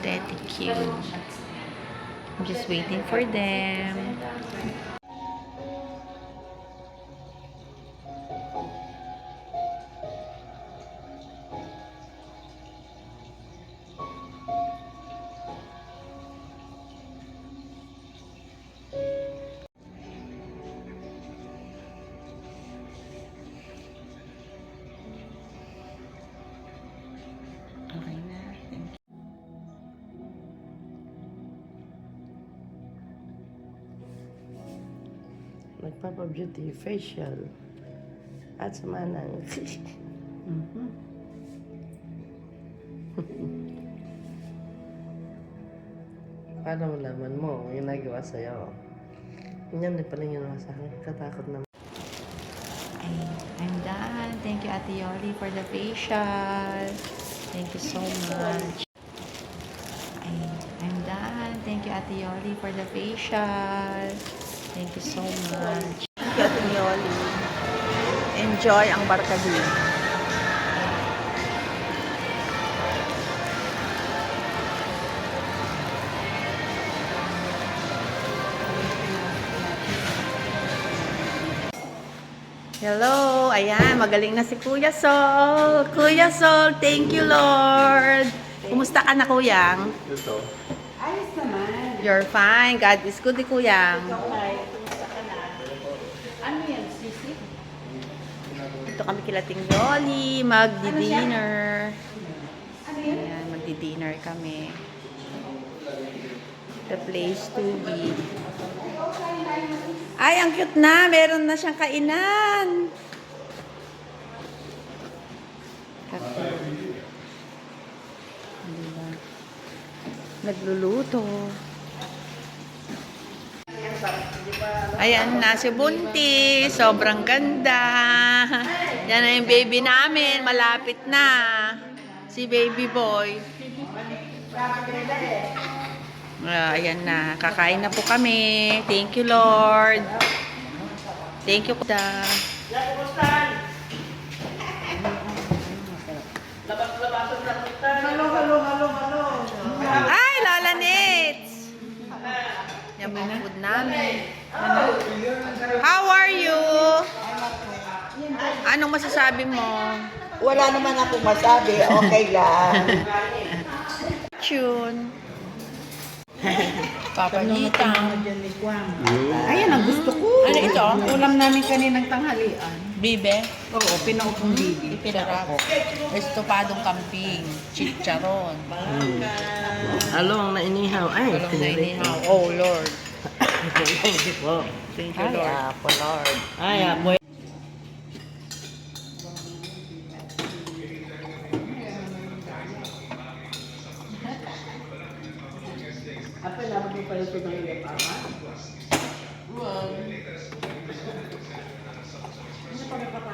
Aesthetic. I'm just waiting for them. Okay na. Thank you. Nagpapa-beauty facial at sa manang. Paano malaman mo yung nagawa sa'yo? Yan din pala yung nagawa sa akin. Katakot naman. I'm done. Thank you, Ate Yoli, for the facial. Thank you so much. I'm done. Thank you, Ate Yoli, for the facial. Thank you so much. Thank you, Ate Yoli. Enjoy ang barkadin. Hello! Ayan, magaling na si Kuya Sol. Kuya Sol, thank you, Lord. Kumusta ka na, Kuyang? Ito. Ayos naman. You're fine. God is good, Kuyang. Okay, kumusta ka na? Ano yan, sisig? Dito kami kila Ting Yoli. Magdi-dinner. Ano yan? Ayan, magdi-dinner kami. The place to be. Ay, ang cute na. Meron na siyang kainan. Diba? Nagluluto. Ayan na si Bunti. Sobrang ganda. Yan na yung baby namin. Malapit na. Si baby boy. Ayan na. Kakain na po kami. Thank you, Lord. Thank you, da. Ay, Lola Nits! Yan po yung food namin. How are you? Anong masasabi mo? Wala naman akong masabi. Okay lang. Tune. Papagitang. Ayan ang gusto ko. Ano ito? Ulam namin kaninang tanghalian. Bibe. Oo, pinaupong bibi. Ipinarap. Estopadong kambing. Chicharon. Along na inihaw. Ay, Walang nainihaw. Oh, Lord. Thank you po. Thank you, Lord. Apo, Lord. Ay, apo. Apa naman mo pala ito ng iyo, Pama? Ano pa ba